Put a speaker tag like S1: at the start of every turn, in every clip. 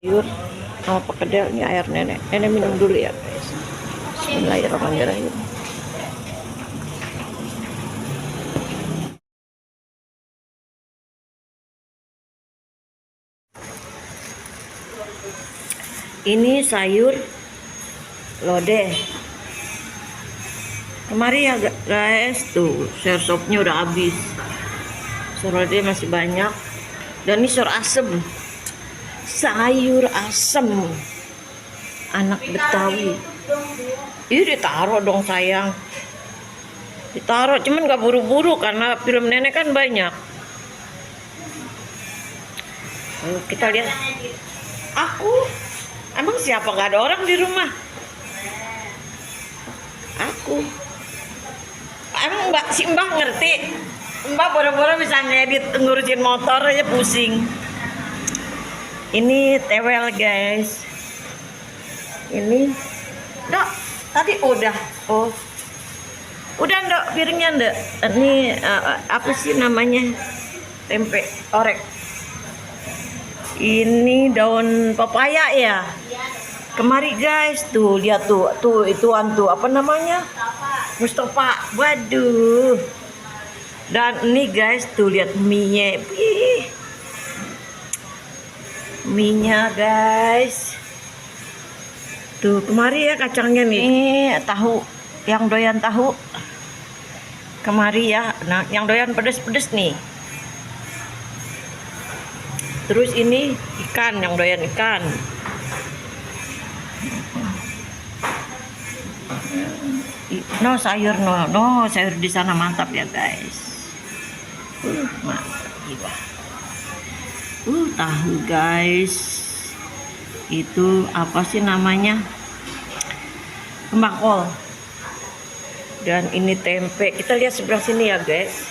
S1: Sayur sama perkedel. Ini air nenek minum dulu ya guys. Bismillahirrahmanirrahim. Ini sayur lodeh. Kemari ya guys, tuh sayur sopnya udah habis. Sayur lodeh masih banyak. Dan ini sayur asem. Sayur asem anak Betawi. Ini ditaruh dong sayang. Ditaruh, cuman gak buru-buru karena film nenek kan banyak. Lalu kita lihat. Aku emang siapa, gak ada orang di rumah? Aku emang si Mbak ngerti? Mbak boro-boro bisa ngedit ngurusin motor aja pusing. Ini tewel guys. Ini Dok, tadi udah. Oh, udah Dok, piringnya Dok. Ini apa sih namanya? Tempe orek. Ini daun pepaya ya. Kemari guys, tuh lihat tuh ituan tuh apa namanya? Mustafa. Waduh. Dan ini guys, tuh lihat mie-nya. Mie-nya guys. Tuh kemari ya kacangnya nih. Ini tahu, yang doyan tahu. Kemari ya. Nah, yang doyan pedes-pedes nih. Terus ini ikan, yang doyan ikan. No sayur, no sayur di sana mantap ya guys. Mantap gila. Tahu guys. Itu apa sih namanya? Kembang kol. Dan ini tempe. Kita lihat sebelah sini ya guys.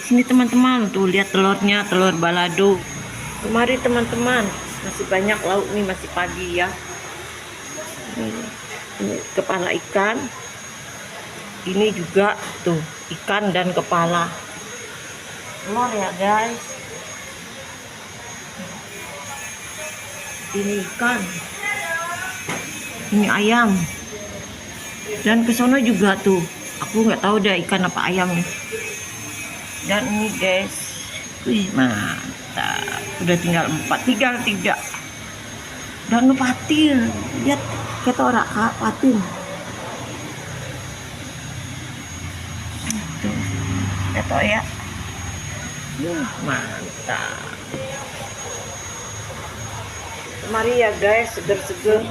S1: Sini teman-teman, tuh lihat telurnya, telur balado. Kemari teman-teman, masih banyak lauk nih, masih pagi ya. Ini kepala ikan. Ini juga tuh ikan dan kepala. Telur ya guys. Ini ikan. Ini ayam. Dan ke sana juga tuh. Aku nggak tahu deh ikan apa ayam nih. Dan ini guys, wih mantap, udah tinggal 4, tinggal 3. Dan patil, lihat kata orang patil. Tuh, kata ya, mantap. Mari ya guys, seger-seger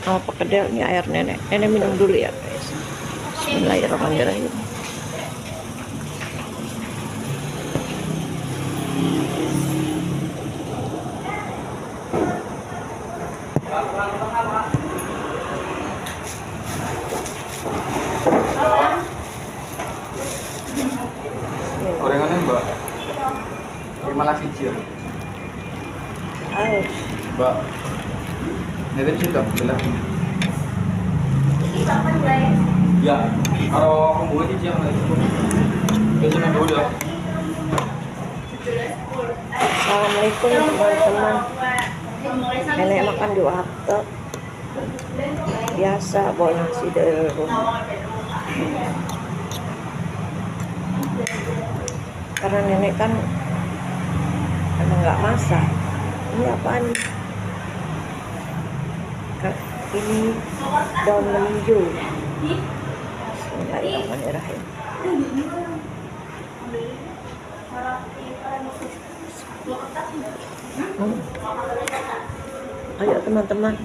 S1: sama perkedel. Ini air nenek minum dulu ya guys. Bismillahirrahmanirrahim.
S2: Gorengannya Mbak, terima kasih Cil.
S1: Ayo.
S2: Mbak, nanti sudah benar. Ya, kalau pembuat sih yang lagi itu, biasanya dulu ya.
S1: Assalamualaikum teman-teman. Nenek makan di warteg. Biasa bawa nasi dari rumah. Karena nenek kan emang nggak masak. Ini apaan? Ini daun melinjo. Bismillahirrahmanirrahim. Ayo teman-teman.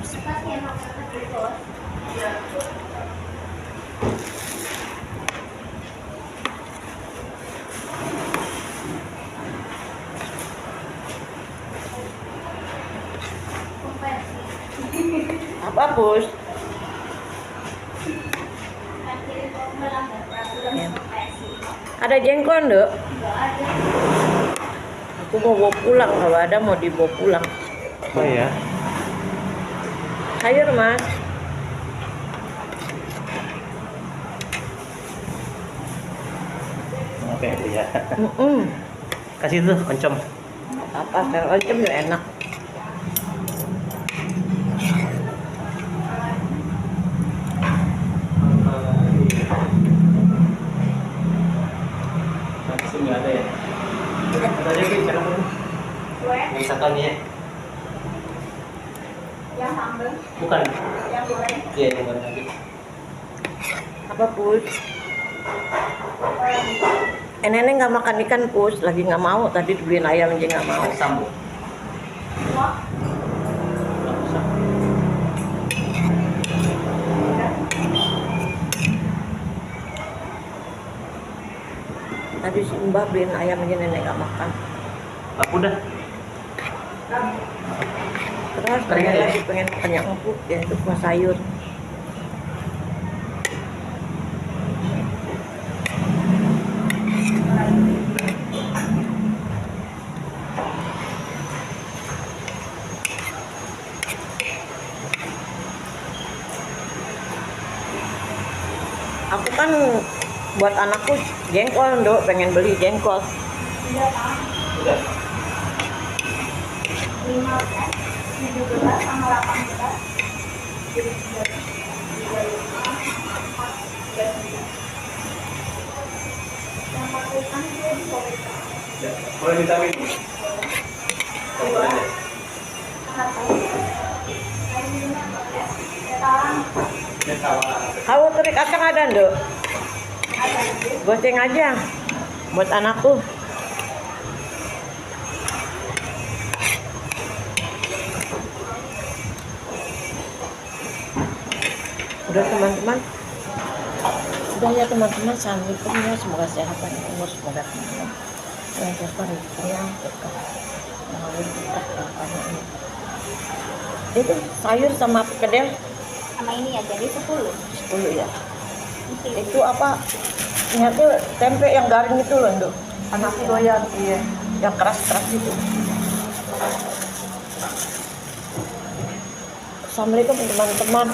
S1: Apa bos? Ya. Ada jengkol Dok? Aku mau bawa pulang, kalau ada mau dibawa pulang.
S2: Oh ya.
S1: Sayur mas.
S2: Oke ya.
S1: Mm-mm.
S2: Kasih tuh oncom.
S1: Apa sayur oncom juga enak.
S2: Bukan. Iya, yang goreng lagi.
S1: Apa Pus? Nenek nggak makan ikan Pus, lagi nggak mau. Tadi dibeliin ayam aja nggak mau.
S2: Sambung.
S1: Tadi si Mbak beliin ayam aja nenek nggak makan.
S2: Udah.
S1: Terus
S2: Keringan
S1: nenek
S2: ya?
S1: lagi pengen makan yang empuk ya, itu kuah sayur. Aku kan buat anakku jengkol, Nduk, pengen beli jengkol.
S2: Udah.
S3: 15, 17 sama 18. Yang pakai ikan itu bisa.
S2: Ya, boleh vitamin. Coba aja. Ya, tawar.
S1: Tahu teri kacang ada, Nduk? Goceng aja buat anakku. Udah teman-teman. Udah ya teman-teman, assalamualaikum ya, semoga sehat dan umur, semoga teman-teman lancarkan rezekinya, berkah mengalir berkah kedepannya ini. Itu sayur sama perkedel
S3: Sama ini ya, jadi 10.
S1: 10 ya. Itu apa? Ternyata tempe yang garing itu loh, Nduk. Anakku doyan, iya. Yang keras-keras itu. Assalamualaikum teman-teman.